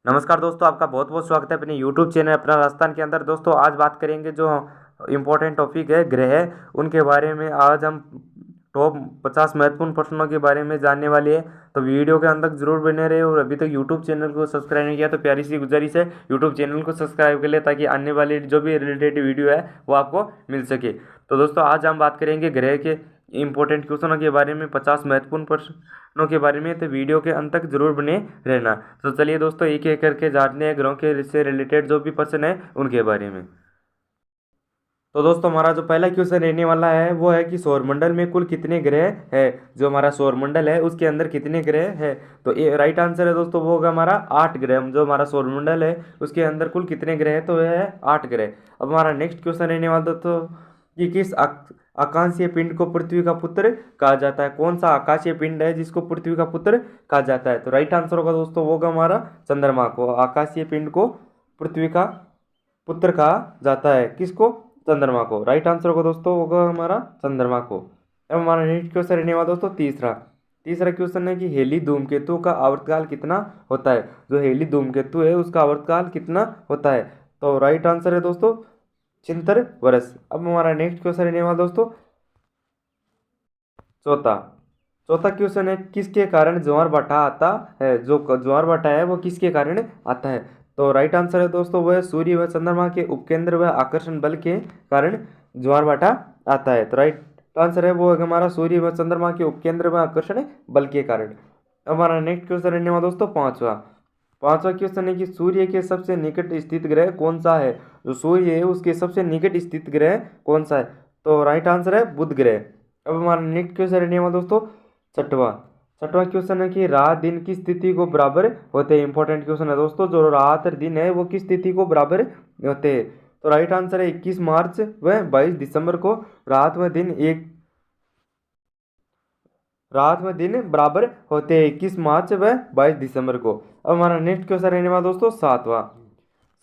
नमस्कार दोस्तों, आपका बहुत बहुत स्वागत है अपने YouTube चैनल अपना राजस्थान के अंदर। दोस्तों आज बात करेंगे जो इम्पोर्टेंट टॉपिक है ग्रह, उनके बारे में। आज हम टॉप 50 महत्वपूर्ण प्रश्नों के बारे में जानने वाले हैं। तो वीडियो के अंत तक जरूर बने रहे। और अभी तक YouTube चैनल को सब्सक्राइब नहीं किया तो प्यारी सी गुजारिश है, YouTube चैनल को सब्सक्राइब कर ले ताकि आने वाली जो भी रिलेटेड वीडियो है वो आपको मिल सके। तो दोस्तों आज हम बात करेंगे ग्रह के इंपॉर्टेंट क्वेश्चनों के बारे में, 50 महत्वपूर्ण प्रश्नों के बारे में। तो वीडियो के अंत तक जरूर बने रहना। तो चलिए दोस्तों एक एक करके जानते हैं ग्रहों के से रिलेटेड जो भी प्रश्न है उनके बारे में। तो दोस्तों हमारा जो पहला क्वेश्चन रहने वाला है वो है कि सौरमंडल में कुल कितने ग्रह है। जो हमारा सौरमंडल है उसके अंदर कितने ग्रह है। तो ये राइट आंसर है दोस्तों, वो होगा हमारा 8 ग्रह। जो हमारा सौरमंडल है उसके अंदर कुल कितने ग्रह है, तो यह है 8 ग्रह। अब हमारा नेक्स्ट क्वेश्चन रहने वाला दोस्तों कि किस आकाशीय पिंड को पृथ्वी का पुत्र कहा जाता है। कौन सा आकाशीय पिंड है जिसको पृथ्वी का पुत्र कहा जाता है। तो राइट आंसर होगा दोस्तों, वो होगा हमारा चंद्रमा को। आकाशीय पिंड को पृथ्वी का पुत्र कहा जाता है, किसको, चंद्रमा को। राइट आंसर होगा दोस्तों, होगा हमारा चंद्रमा को। अब हमारा नेक्स्ट क्वेश्चन रहने वाला दोस्तों तीसरा तीसरा क्वेश्चन है कि हेली धूमकेतु का आवर्तकाल कितना होता है। जो हेली धूमकेतु है उसका आवर्तकाल कितना होता है। तो राइट आंसर है दोस्तों 76 वर्ष। अब हमारा नेक्स्ट क्वेश्चन रहने वाला दोस्तों चौथा चौथा क्वेश्चन है किसके कारण ज्वार भाटा आता है। जो ज्वार भाटा है वो किसके कारण आता है। तो राइट आंसर है दोस्तों, वह सूर्य व चंद्रमा के उपकेंद्र व आकर्षण बल के कारण ज्वार भाटा आता है। तो राइट आंसर है वो हमारा सूर्य व चंद्रमा के उपकेंद्र व आकर्षण बल के कारण। अब हमारा नेक्स्ट क्वेश्चन रहने वाला दोस्तों पांचवा पांचवा क्वेश्चन है कि सूर्य के सबसे निकट स्थित ग्रह कौन सा है। जो सूर्य है उसके सबसे निकट स्थित ग्रह कौन सा है। तो राइट आंसर है बुध ग्रह। अब हमारा नेक्स्ट क्वेश्चन रहने वाला दोस्तों छठवा छठवा क्वेश्चन है कि रात दिन की स्थिति को बराबर होते हैं। इंपॉर्टेंट क्वेश्चन है दोस्तों, जो रात और दिन है वो किस स्थिति को बराबर होते हैं। तो राइट आंसर है 21 मार्च व 22 दिसंबर को रात व दिन बराबर होते हैं, 21 मार्च व 22 दिसंबर को। अब हमारा नेक्स्ट क्वेश्चन रहने वाला दोस्तों सातवां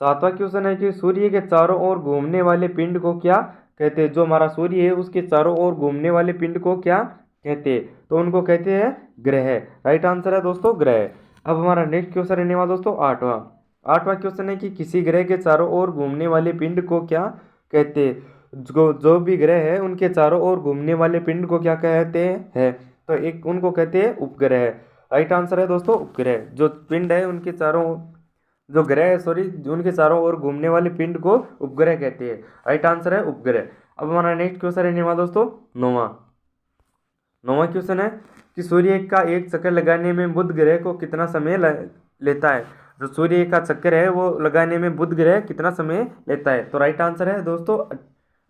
सातवां क्वेश्चन है कि सूर्य के चारों ओर घूमने वाले पिंड को क्या कहते हैं। जो हमारा सूर्य है उसके चारों ओर घूमने वाले पिंड को क्या कहते हैं। तो उनको कहते हैं ग्रह। राइट आंसर है दोस्तों ग्रह। अब हमारा नेक्स्ट क्वेश्चन रहने वाला दोस्तों आठवां आठवां क्वेश्चन है कि किसी ग्रह के चारों ओर घूमने वाले पिंड को क्या कहते हैं। जो भी ग्रह है उनके चारों ओर घूमने वाले पिंड को क्या कहते हैं। तो एक उनको कहते हैं उपग्रह। राइट आंसर है दोस्तों उपग्रह। जो पिंड है उनके चारों जो ग्रह है सॉरी उनके चारों ओर घूमने वाले पिंड को उपग्रह कहते हैं। राइट आंसर है उपग्रह। अब हमारा नेक्स्ट क्वेश्चन रहने वाला दोस्तों नौवां नौवां क्वेश्चन है कि सूर्य का एक चक्कर लगाने में बुध ग्रह को कितना समय लेता है। जो सूर्य का चक्कर है वो लगाने में बुध ग्रह कितना समय लेता है। तो राइट आंसर है दोस्तों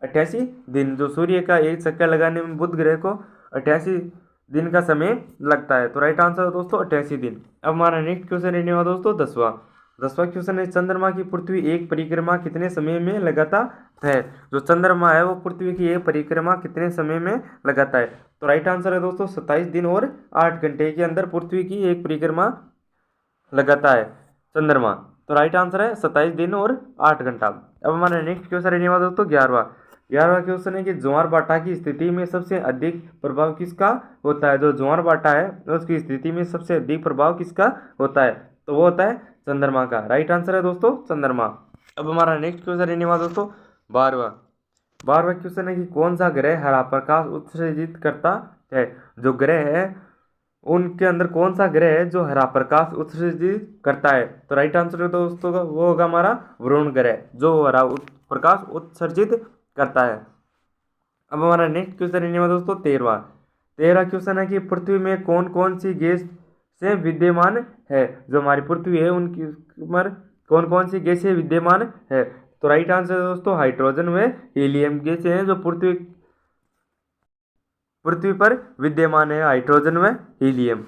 88 दिन। जो सूर्य का एक चक्कर लगाने में बुध ग्रह को 88 दिन का समय लगता है। तो राइट आंसर है दोस्तों 88 दिन। अब हमारा नेक्स्ट क्वेश्चन रहने वाला दोस्तों दसवां दसवां क्वेश्चन है चंद्रमा की पृथ्वी एक परिक्रमा कितने समय में लगाता है। जो चंद्रमा है वो पृथ्वी की एक परिक्रमा कितने समय में लगाता है। तो राइट आंसर है दोस्तों 27 दिन और 8 घंटे के अंदर पृथ्वी की एक परिक्रमा लगाता है चंद्रमा। तो राइट आंसर है 27 दिन और 8 घंटा। अब हमारा नेक्स्ट क्वेश्चन रहने वाला दोस्तों 11वां क्वेश्चन है कि ज्वार भाटा की स्थिति में सबसे अधिक प्रभाव किसका होता है। जो ज्वार भाटा है उसकी स्थिति में सबसे अधिक प्रभाव किसका होता है। तो वो होता है चंद्रमा का। राइट आंसर है दोस्तों चंद्रमा। अब हमारा नेक्स्ट क्वेश्चन रहने वाला दोस्तों 12वां क्वेश्चन है कि कौन सा ग्रह हरा प्रकाश उत्सर्जित करता है। जो ग्रह है उनके अंदर कौन सा ग्रह है जो हरा प्रकाश उत्सर्जित करता है। तो राइट आंसर है दोस्तों वो होगा हमारा वरुण ग्रह, जो हरा प्रकाश उत्सर्जित करता है। अब हमारा नेक्स्ट क्वेश्चन रहने वाला दोस्तों 13वां क्वेश्चन है कि पृथ्वी में कौन कौन सी गैस से विद्यमान है। जो हमारी पृथ्वी है उनकी ऊपर कौन कौन सी गैसें विद्यमान है। तो राइट आंसर है दोस्तों हाइड्रोजन व हीलियम गैसें हैं जो पृथ्वी पर विद्यमान है, हाइड्रोजन व हीलियम।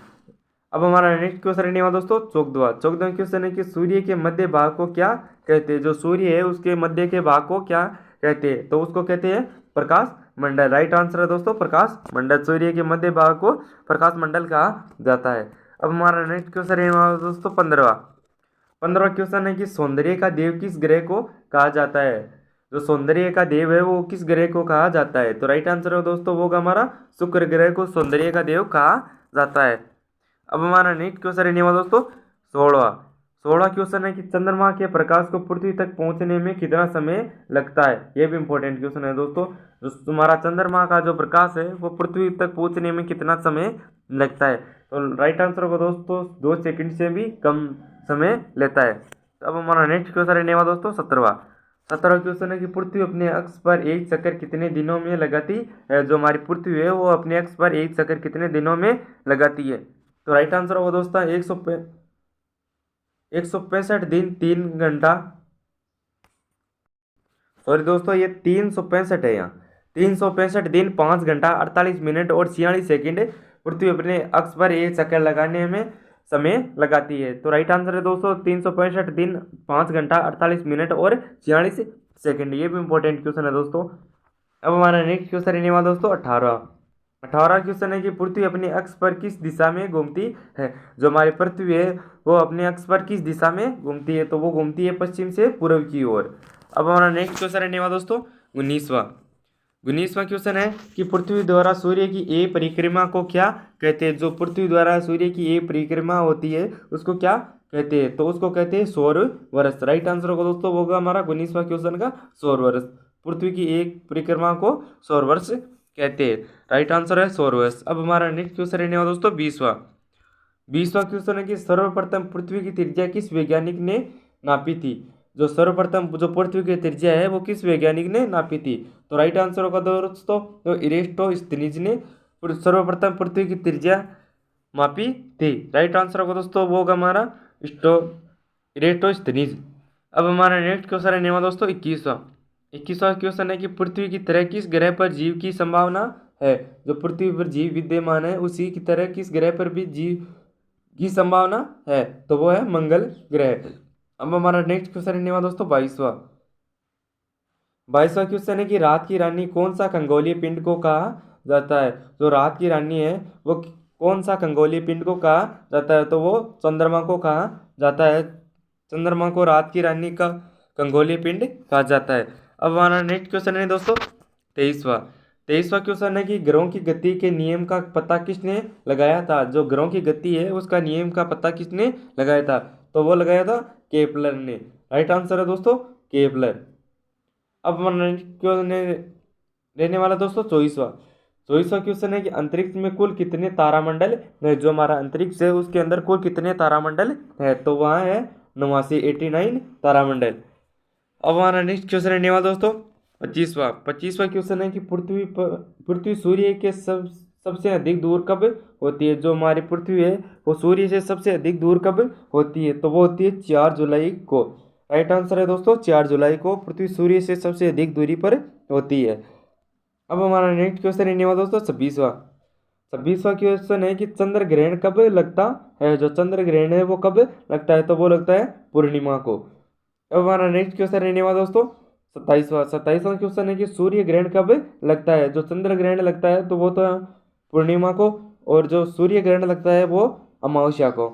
अब हमारा नेक्स्ट क्वेश्चन रहने वाला दोस्तों 14वां क्वेश्चन है कि सूर्य के मध्य भाग को क्या कहते हैं। जो सूर्य है उसके मध्य के भाग को क्या कहते हैं। तो उसको कहते हैं प्रकाश मंडल। राइट आंसर है दोस्तों प्रकाश मंडल। सूर्य के मध्य भाग को प्रकाश मंडल कहा जाता है। अब हमारा नेक्स्ट क्वेश्चन रहने वाला दोस्तों 15वां क्वेश्चन है कि सौंदर्य का देव किस ग्रह को कहा जाता है। जो सौंदर्य का देव है वो किस ग्रह को कहा जाता है। तो राइट आंसर है दोस्तों वो होगा हमारा शुक्र ग्रह को सौंदर्य का देव कहा जाता है। अब हमारा नेक्स्ट क्वेश्चन रहने वाला दोस्तों 16वां 16 क्वेश्चन है कि चंद्रमा के प्रकाश को पृथ्वी तक पहुंचने में कितना समय लगता है। ये भी इंपॉर्टेंट क्वेश्चन है दोस्तों। जो तुम्हारा चंद्रमा का जो प्रकाश है वो पृथ्वी तक पहुंचने में कितना समय लगता है। तो राइट आंसर होगा दोस्तों 2 सेकंड से भी कम समय लेता है। तो अब हमारा नेक्स्ट क्वेश्चन रहने वाला दोस्तों 17वां क्वेश्चन है कि पृथ्वी अपने अक्ष पर एक चक्कर कितने दिनों में लगाती है। जो हमारी पृथ्वी है वो अपने अक्ष पर एक चक्कर कितने दिनों में लगाती है। तो राइट आंसर होगा दोस्तों 165 दिन 3 घंटा, सॉरी दोस्तों ये 365 है। यहाँ 365 दिन 5 घंटा 48 मिनट और 46 सेकंड पृथ्वी अपने अक्ष पर एक चक्कर लगाने में समय लगाती है। तो राइट आंसर है दोस्तों 365 दिन 5 घंटा 48 मिनट और 46 सेकंड। ये भी इंपॉर्टेंट क्वेश्चन है दोस्तों। अब हमारा नेक्स्ट क्वेश्चन रहने वाला दोस्तों 18वां क्वेश्चन है कि पृथ्वी अपने अक्ष पर किस दिशा में घूमती है। जो हमारी पृथ्वी है वो अपने अक्ष पर किस दिशा में घूमती है। तो वो घूमती है पश्चिम से पूर्व की ओर। अब हमारा नेक्स्ट क्वेश्चन रहने वाला दोस्तों 19वां क्वेश्चन है कि पृथ्वी द्वारा सूर्य की एक परिक्रमा को क्या कहते हैं। जो पृथ्वी द्वारा सूर्य की एक परिक्रमा होती है उसको क्या कहते हैं। तो उसको कहते हैं सौर वर्ष। राइट आंसर होगा दोस्तों होगा हमारा 19वां क्वेश्चन का सौर वर्ष। पृथ्वी की एक परिक्रमा को सौर वर्ष कहते हैं। राइट आंसर है सौर वर्ष। अब हमारा नेक्स्ट क्वेश्चन रहने वाला दोस्तों 20वां क्वेश्चन है कि सर्वप्रथम पृथ्वी की त्रिज्या किस वैज्ञानिक ने नापी थी। जो सर्वप्रथम जो पृथ्वी की त्रिज्या है वो किस वैज्ञानिक ने नापी थी। तो राइट आंसर होगा दोस्तों तो इरेस्टोस्थनीज ने सर्वप्रथम पृथ्वी की त्रिज्या मापी थी। राइट आंसर होगा दोस्तों वो होगा हमारा इरेस्टोस्थनीज। अब हमारा नेक्स्ट क्वेश्चन रहने वाला दोस्तों 21वां क्वेश्चन है कि पृथ्वी की तरह किस ग्रह पर जीव की संभावना है। जो पृथ्वी पर जीव विद्यमान है उसी की तरह किस ग्रह पर भी जीव की संभावना है। तो वो है मंगल ग्रह। अब हमारा नेक्स्ट क्वेश्चन रहने वाला दोस्तों 22वां क्वेश्चन है कि रात की रानी कौन सा खगोलीय पिंड को कहा जाता है। जो रात की रानी है वो कौन सा खगोलीय पिंड को कहा जाता है। तो वो चंद्रमा को कहा जाता है। चंद्रमा को रात की रानी का खगोलीय पिंड कहा जाता है। अब हमारा नेक्स्ट क्वेश्चन है दोस्तों 23वां क्वेश्चन है कि ग्रहों की गति के नियम का पता किसने लगाया था। जो ग्रहों की गति है उसका नियम का पता किसने लगाया था। तो वो लगाया था केपलर ने। राइट आंसर है दोस्तों केपलर। अब रहने वाला दोस्तों 24वां क्वेश्चन है कि अंतरिक्ष में कुल कितने तारामंडल है। जो हमारा अंतरिक्ष है उसके अंदर कुल कितने तारामंडल है। तो वहाँ है 89 तारामंडल। अब हमारा नेक्स्ट क्वेश्चन रहने वाला दोस्तों 25वां क्वेश्चन है कि पृथ्वी सूर्य के सबसे अधिक दूर कब होती है। जो हमारी पृथ्वी है वो सूर्य से सबसे अधिक दूर कब होती है। तो वो होती है 4 जुलाई को। राइट आंसर है दोस्तों 4 जुलाई को पृथ्वी सूर्य से सबसे अधिक दूरी पर होती है। अब हमारा नेक्स्ट क्वेश्चन रहने वाला दोस्तों 26वां क्वेश्चन है कि चंद्र ग्रहण कब लगता है। जो चंद्र ग्रहण है वो कब लगता है। तो वो लगता है पूर्णिमा को। अब हमारा नेक्स्ट क्वेश्चन रहने वाला दोस्तों 27वां क्वेश्चन है कि सूर्य ग्रहण कब लगता है। जो चंद्र ग्रहण लगता है तो वो तो पूर्णिमा को और जो सूर्य ग्रहण लगता है वो अमावस्या को।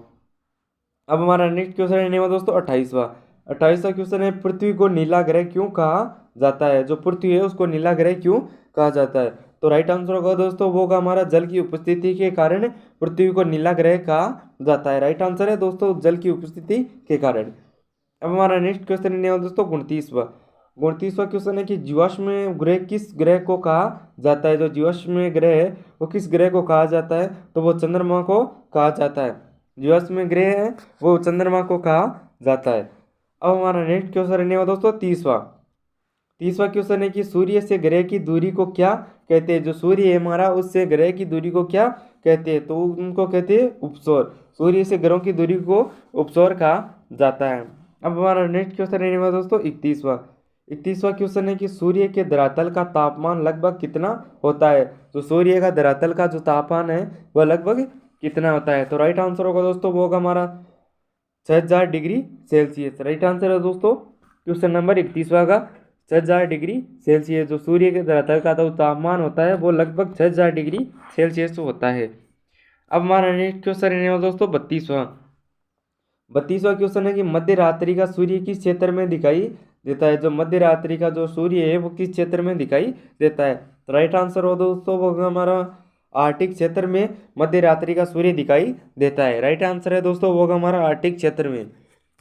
अब हमारा नेक्स्ट क्वेश्चन रहने वाला दोस्तों 28वां क्वेश्चन है पृथ्वी को नीला ग्रह क्यों कहा जाता है। जो पृथ्वी है उसको नीला ग्रह क्यों कहा जाता है। तो राइट आंसर होगा दोस्तों वो होगा हमारा जल की उपस्थिति के कारण पृथ्वी को नीला ग्रह कहा जाता है। राइट आंसर है दोस्तों जल की उपस्थिति के कारण। अब हमारा नेक्स्ट क्वेश्चन रहने वाला दोस्तों 29वां क्वेश्चन है कि जीवाश्म ग्रह किस ग्रह को कहा जाता है। जो जीवाश्म ग्रह है वो किस ग्रह को कहा जाता है। तो वो चंद्रमा को कहा जाता है। जीवाश्म ग्रह है वो चंद्रमा को कहा जाता है। अब हमारा नेक्स्ट क्वेश्चन रहने वाला दोस्तों 30वां क्वेश्चन है कि सूर्य से ग्रह की दूरी को क्या कहते हैं। जो सूर्य है हमारा उससे ग्रह की दूरी को क्या कहते हैं। तो उनको कहते हैं उपसौर। सूर्य से ग्रहों की दूरी को उपसौर कहा जाता है। अब हमारा नेक्स्ट क्वेश्चन रहने वाला दोस्तों 31वां क्वेश्चन है कि सूर्य के धरातल का तापमान लगभग कितना होता है। तो सूर्य का धरातल का जो तापमान है वह लगभग कितना होता है। तो राइट आंसर होगा दोस्तों वो होगा हमारा 6000 डिग्री सेल्सियस। राइट आंसर है दोस्तों क्वेश्चन नंबर 31वां का 6000 डिग्री सेल्सियस। जो सूर्य के धरातल का जो तापमान होता है वो लगभग 6000 डिग्री सेल्सियस होता है। अब हमारा नेक्स्ट क्वेश्चन रहने वाला दोस्तों 32वां क्वेश्चन है कि मध्य रात्रि का सूर्य किस क्षेत्र में दिखाई देता है। जो मध्य रात्रि का जो सूर्य है वो किस क्षेत्र में दिखाई देता है। तो राइट आंसर हो दोस्तों वो हमारा आर्टिक क्षेत्र में मध्य रात्रि का सूर्य दिखाई देता है। राइट आंसर है दोस्तों वो हमारा आर्टिक क्षेत्र में।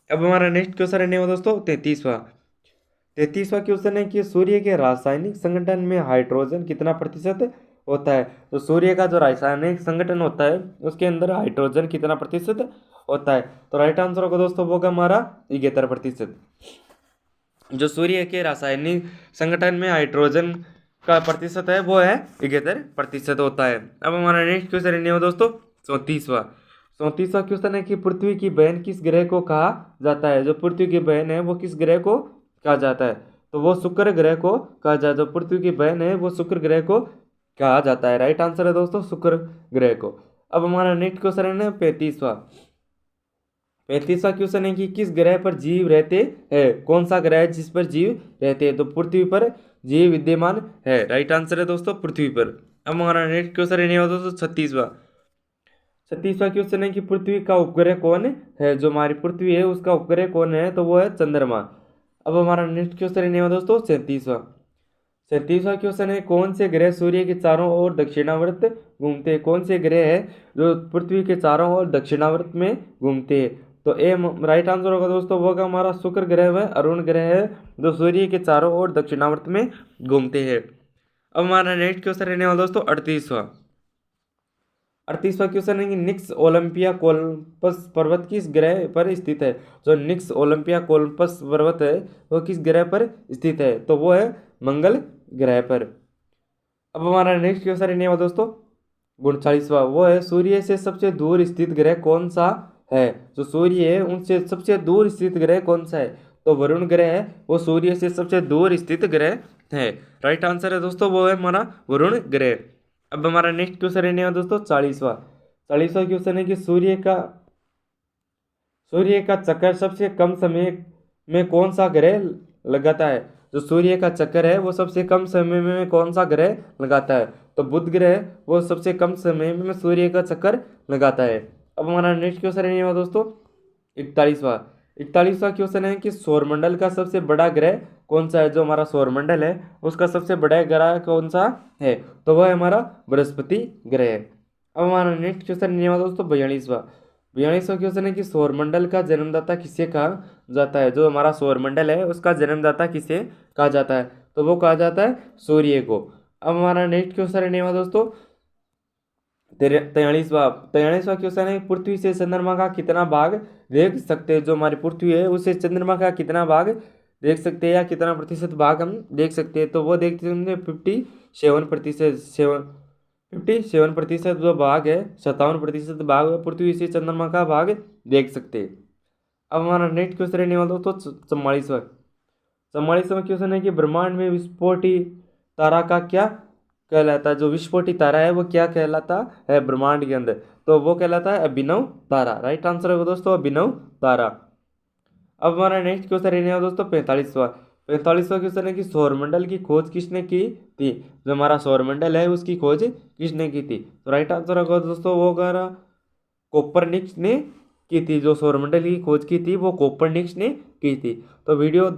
अब हमारा नेक्स्ट क्वेश्चन रहने वाला दोस्तों 33वां क्वेश्चन है कि सूर्य के रासायनिक संगठन में हाइड्रोजन कितना प्रतिशत होता है। तो सूर्य का जो रासायनिक संगठन होता है उसके अंदर हाइड्रोजन कितना प्रतिशत होता है। तो राइट आंसर होगा दोस्तों होगा हमारा 71%। जो सूर्य के रासायनिक संगठन में हाइड्रोजन का प्रतिशत है वो है 71% होता है। अब हमारा नेक्स्ट क्वेश्चन रहने वाला दोस्तों 34वां क्वेश्चन है कि पृथ्वी की बहन किस ग्रह को कहा जाता है। जो पृथ्वी की बहन है वो किस ग्रह को कहा जाता है। तो वो शुक्र ग्रह को कहा जाता है। जो पृथ्वी की बहन है वो शुक्र ग्रह को कहा जाता है। राइट आंसर है दोस्तों शुक्र ग्रह को। अब हमारा नेक्स्ट क्वेश्चन है ना 35वां क्वेश्चन है कि किस ग्रह पर जीव रहते हैं। कौन सा ग्रह है जिस पर जीव रहते हैं। तो पृथ्वी पर जीव विद्यमान है। राइट आंसर है दोस्तों पृथ्वी पर। अब हमारा नेक्स्ट क्वेश्चन रहने वाला दोस्तों 36वां क्वेश्चन है कि पृथ्वी का उपग्रह कौन है। जो हमारी पृथ्वी है उसका उपग्रह कौन है। तो वो है चंद्रमा। अब हमारा नेक्स्ट क्वेश्चन रहने वाला दोस्तों 37वां क्वेश्चन है कौन से ग्रह सूर्य के चारों ओर दक्षिणावर्त घूमते हैं। कौन से ग्रह है जो पृथ्वी के चारों ओर दक्षिणावर्त में घूमते हैं। तो ए राइट आंसर होगा दोस्तों वो होगा हमारा शुक्र ग्रह है अरुण ग्रह है जो सूर्य के चारों ओर दक्षिणावर्त में घूमते हैं। अब हमारा नेक्स्ट क्वेश्चन रहने वाला दोस्तों 38वां क्वेश्चन है कि निक्स ओलंपिया कोलंपस पर्वत किस ग्रह पर स्थित है। जो निक्स ओलंपिया कोलंपस पर्वत है वो किस ग्रह पर स्थित है। तो वो है मंगल ग्रह पर। अब हमारा नेक्स्ट क्वेश्चन रहने वाला दोस्तों 39वां वो है सूर्य से सबसे दूर स्थित ग्रह कौन सा है। जो सूर्य है उनसे सबसे दूर स्थित ग्रह कौन सा है। तो वरुण ग्रह है वो सूर्य से सबसे दूर स्थित ग्रह है। राइट आंसर है दोस्तों वो है हमारा वरुण ग्रह। अब हमारा नेक्स्ट क्वेश्चन रहने वाला दोस्तों 40वां क्वेश्चन है कि सूर्य का चक्कर सबसे कम समय में कौन सा ग्रह लगाता है। जो सूर्य का चक्कर है वो सबसे कम समय में कौन सा ग्रह लगाता है। तो बुध ग्रह वो सबसे कम समय में सूर्य का चक्कर लगाता है। अब हमारा नेक्स्ट क्वेश्चन रहने वाला दोस्तों 41वां क्वेश्चन है कि सौरमंडल का सबसे बड़ा ग्रह कौन सा है। जो हमारा सौरमंडल है उसका सबसे बड़ा ग्रह कौन सा है। तो वह है हमारा बृहस्पति ग्रह। अब हमारा नेक्स्ट क्वेश्चन रहने वाला दोस्तों 42वां क्वेश्चन है कि सौरमंडल का जन्मदाता किसे कहा जाता है। जो हमारा सौरमंडल है उसका जन्मदाता किसे कहा जाता है। तो वो कहा जाता है सूर्य को। अब हमारा नेक्स्ट क्वेश्चन रहने वाला दोस्तों 43वां क्वेश्चन है पृथ्वी से चंद्रमा का कितना भाग देख सकते हैं। जो हमारी पृथ्वी है उसे चंद्रमा का कितना भाग देख सकते हैं या कितना प्रतिशत भाग हम देख सकते हैं। तो वो देखते हैं 57% जो भाग है 57% भाग पृथ्वी से चंद्रमा का भाग देख सकते हैं। अब हमारा नेक्स्ट क्वेश्चन रहने वाला दोस्तों 44वां क्वेश्चन है कि ब्रह्मांड में विस्फोटी तारा का क्या कहलाता है। जो विस्फोटी तारा है वो क्या कहलाता है ब्रह्मांड के अंदर। तो वो कहलाता है अभिनव तारा। राइट आंसर है दोस्तों अभिनव तारा। अब हमारा नेक्स्ट क्वेश्चन रहने वाला दोस्तों 45वां क्वेश्चन है कि सौरमंडल की खोज किसने की थी। जो हमारा सौरमंडल है उसकी खोज किसने की थी। तो राइट आंसर होगा दोस्तों वो हमारा कोपरनिक्स ने की थी। जो सौरमंडल की खोज की थी वो कोपरनिक्स ने की थी। तो वीडियो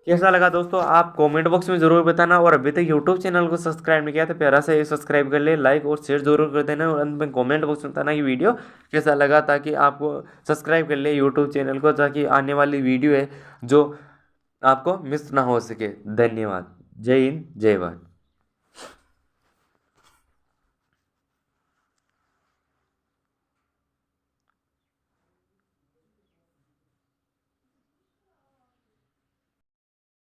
कैसा लगा दोस्तों आप कमेंट बॉक्स में जरूर बताना। और अभी तक यूट्यूब चैनल को सब्सक्राइब नहीं किया तो प्यारा से सब्सक्राइब कर ले, लाइक और शेयर जरूर कर देना। और अंत में कमेंट बॉक्स में बताना कि वीडियो कैसा लगा ताकि आपको सब्सक्राइब कर ले यूट्यूब चैनल को ताकि आने वाली वीडियो है जो आपको मिस ना हो सके। धन्यवाद। जय हिंद जय भारत।